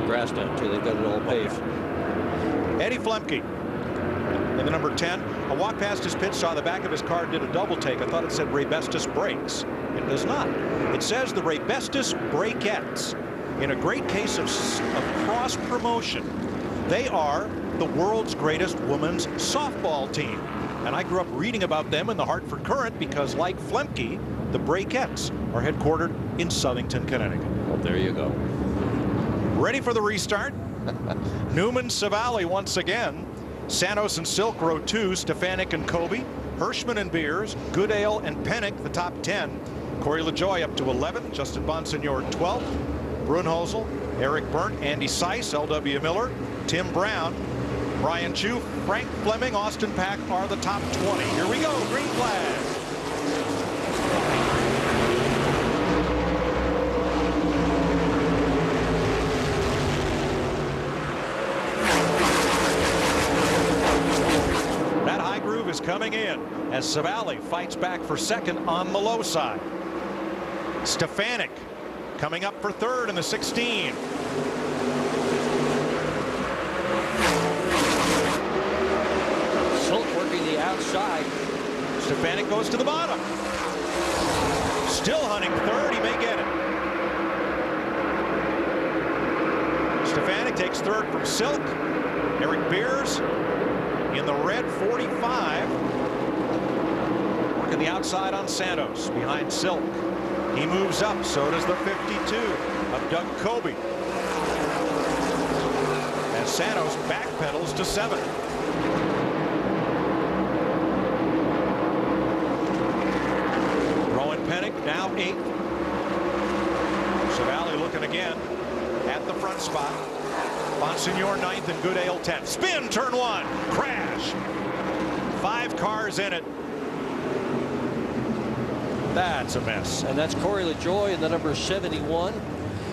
grass down too. They've got it all paved. Eddie Flemke in the number 10. I walked past his pit, saw the back of his car, did a double take. I thought it said Raybestos Brakes. It does not. It says the Raybestos Brakettes. In a great case of cross promotion, they are the world's greatest women's softball team. And I grew up reading about them in the Hartford Courant because, like Flemke, the Brakettes are headquartered in Southington, Connecticut. Well, there you go. Ready for the restart. Newman, Savali once again. Santos and Silk, row 2. Stefanik and Kobe. Hirschman and Beers. Goodale and Pennick, the top 10. Corey LaJoie up to 11th. Justin Bonsignor 12th. Brunhosel, Eric Berndt, Andy Seiss, L.W. Miller, Tim Brown, Brian Chu, Frank Fleming, Austin Pack are the top 20. Here we go, green flag. That high groove is coming in as Savali fights back for second on the low side. Stefanik coming up for third in the 16. Silk working the outside. Stefanik goes to the bottom. Still hunting third. He may get it. Stefanik takes third from Silk. Eric Beers in the red 45. Working the outside on Santos behind Silk. He moves up, so does the 52 of Doug Kobe. As Santos backpedals to 7th. Rowan Pennick now 8th. Savali looking again at the front spot. Bonsignor 9th and Goodale 10th. Spin, turn 1, crash. 5 cars in it. That's a mess. And that's Corey LaJoie in the number 71.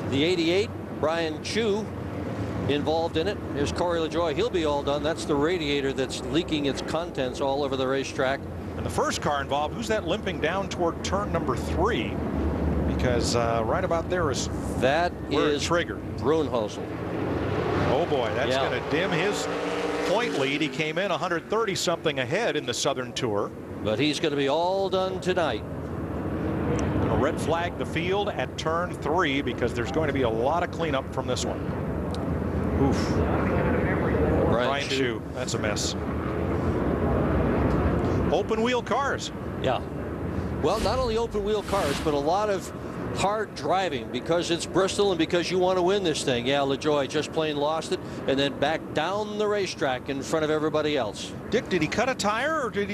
The 88, Brian Chu, involved in it. Here's Corey LaJoie. He'll be all done. That's the radiator that's leaking its contents all over the racetrack. And the first car involved, who's that limping down toward turn number 3? Because right about there is that where is it triggered. Brunhosel. Oh boy, that's going to dim his point lead. He came in 130 something ahead in the Southern Tour. But he's going to be all done tonight. A red flag the field at turn 3 because there's going to be a lot of cleanup from this one. Oof. Brian Chu. That's a mess. Open wheel cars. Yeah. Well, not only open wheel cars, but a lot of hard driving because it's Bristol and because you want to win this thing. Yeah, LaJoie just plain lost it and then back down the racetrack in front of everybody else. Dick, did he cut a tire or did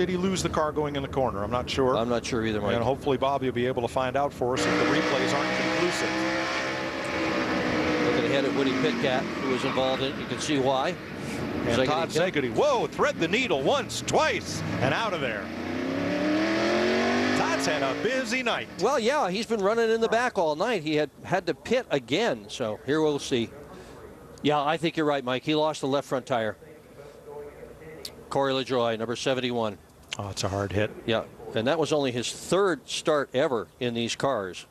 he lose the car going in the corner? I'm not sure. I'm not sure either, Mike. And hopefully Bobby will be able to find out for us if the replays aren't conclusive. Looking ahead at Woody Pitkat, who was involved in it. You can see why. And Todd Zegedy, whoa, thread the needle once, twice, and out of there. Todd's had a busy night. Well, yeah, he's been running in the back all night. He had to pit again, so here we'll see. Yeah, I think you're right, Mike. He lost the left front tire. Corey LaJoie, number 71. Oh, it's a hard hit. Yeah, and that was only his 3rd start ever in these cars.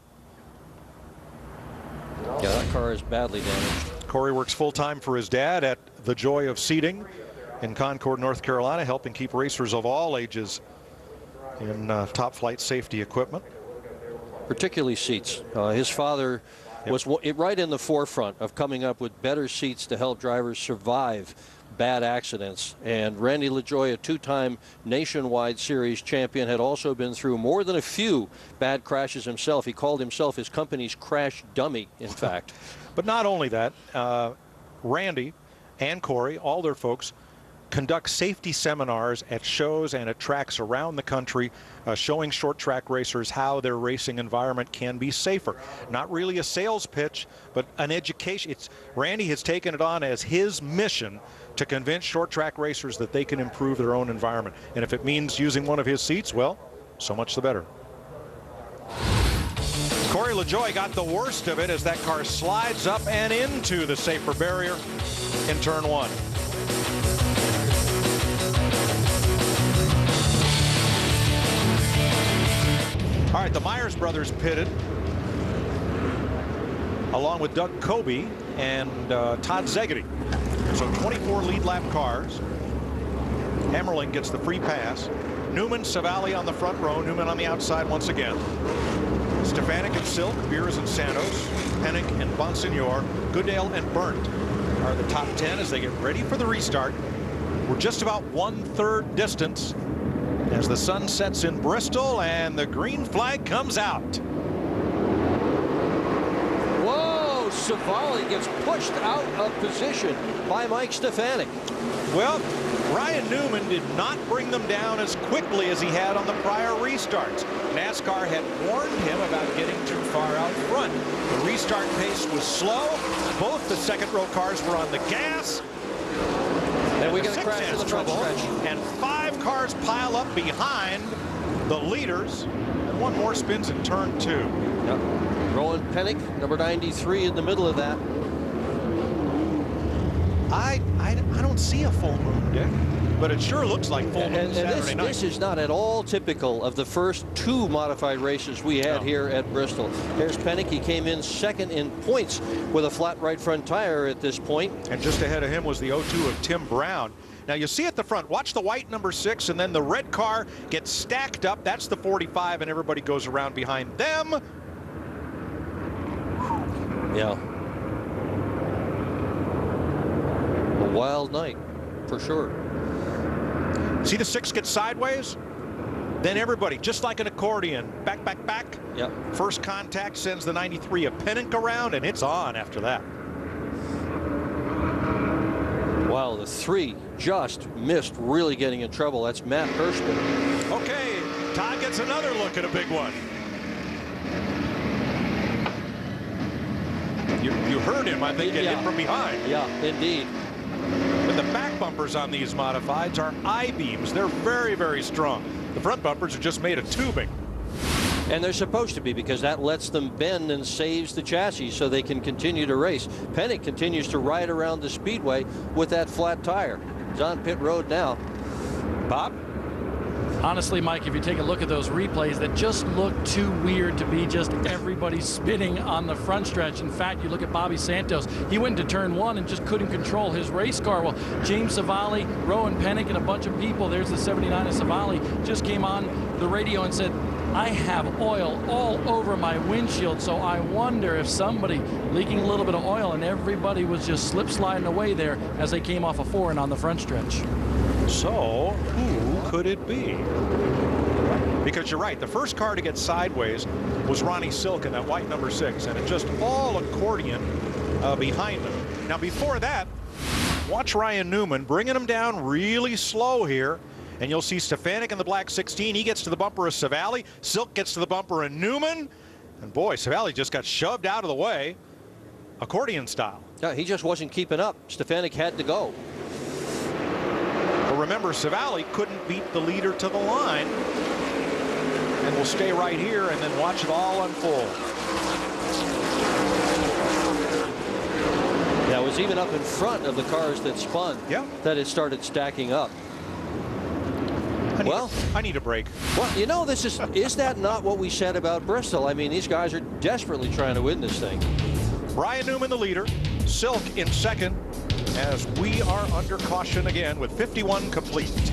Yeah, that car is badly damaged. Corey works full-time for his dad at The Joy of Seating in Concord, North Carolina, helping keep racers of all ages in top flight safety equipment. Particularly seats. His father was right in the forefront of coming up with better seats to help drivers survive bad accidents. And Randy LaJoie, a 2-time nationwide series champion, had also been through more than a few bad crashes himself. He called himself his company's crash dummy, in fact. But not only that, Randy and Corey, all their folks, conduct safety seminars at shows and at tracks around the country, showing short track racers how their racing environment can be safer. Not really a sales pitch, but an education. Randy has taken it on as his mission to convince short track racers that they can improve their own environment. And if it means using one of his seats, well, so much the better. Corey LaJoie got the worst of it as that car slides up and into the safer barrier in turn 1. All right, the Myers brothers pitted along with Doug Kobe and Todd Szegedy. So 24 lead lap cars. Emmerling gets the free pass. Newman, Savali on the front row. Newman on the outside once again. Stefanik and Silk, Beers and Santos, Pennick and Bonsignor, Goodale and Burnt are the top 10 as they get ready for the restart. We're just about 1/3 distance as the sun sets in Bristol and the green flag comes out. Whoa, Savali gets pushed out of position by Mike Stefanik. Well, Ryan Newman did not bring them down as quickly as he had on the prior restarts. NASCAR had warned him about getting too far out front. The restart pace was slow. Both the second row cars were on the gas. And we get a crash in the front stretch. And 5 cars pile up behind the leaders. And one more spins in turn 2. Yep. Rowan Pennick, number 93, in the middle of that. I don't see a full moon, Dick, but it sure looks like full moon Saturday night. This is not at all typical of the first 2 modified races we had here at Bristol. There's Pennick. He came in second in points with a flat right front tire at this point. And just ahead of him was the 02 of Tim Brown. Now you see at the front, watch the white number 6, and then the red car gets stacked up. That's the 45, and everybody goes around behind them. Yeah. A wild night, for sure. See the 6 get sideways? Then everybody, just like an accordion, back, back, back. Yep. First contact sends the 93 of Pennick around, and it's on after that. Wow, the 3 just missed really getting in trouble. That's Matt Hirschman. Okay, Todd gets another look at a big one. You heard him, I think, get hit from behind. Yeah, indeed. But the back bumpers on these modifieds are I-beams. They're very, very strong. The front bumpers are just made of tubing. And they're supposed to be, because that lets them bend and saves the chassis so they can continue to race. Pennick continues to ride around the speedway with that flat tire. He's on pit road now. Bob? Honestly, Mike, if you take a look at those replays, that just look too weird to be just everybody spinning on the front stretch. In fact, you look at Bobby Santos. He went into turn 1 and just couldn't control his race car. Well, James Savali, Rowan Pennick, and a bunch of people, there's the 79 of Savali, just came on the radio and said, I have oil all over my windshield, so I wonder if somebody leaking a little bit of oil, and everybody was just slip sliding away there as they came off a 4 and on the front stretch. So, who could it be? Because you're right, the first car to get sideways was Ronnie Silk in that white number 6, and it just all accordion behind him. Now, before that, watch Ryan Newman bringing him down really slow here, and you'll see Stefanik in the black 16. He gets to the bumper of Savali. Silk gets to the bumper of Newman, and boy, Savali just got shoved out of the way, accordion style. Yeah, he just wasn't keeping up. Stefanik had to go. But remember, Savali couldn't beat the leader to the line. And we'll stay right here and then watch it all unfold. Yeah, it was even up in front of the cars that spun that it started stacking up. I need a break. Well, you know, is that not what we said about Bristol? I mean, these guys are desperately trying to win this thing. Ryan Newman, the leader. Silk in second, as we are under caution again with 51 complete.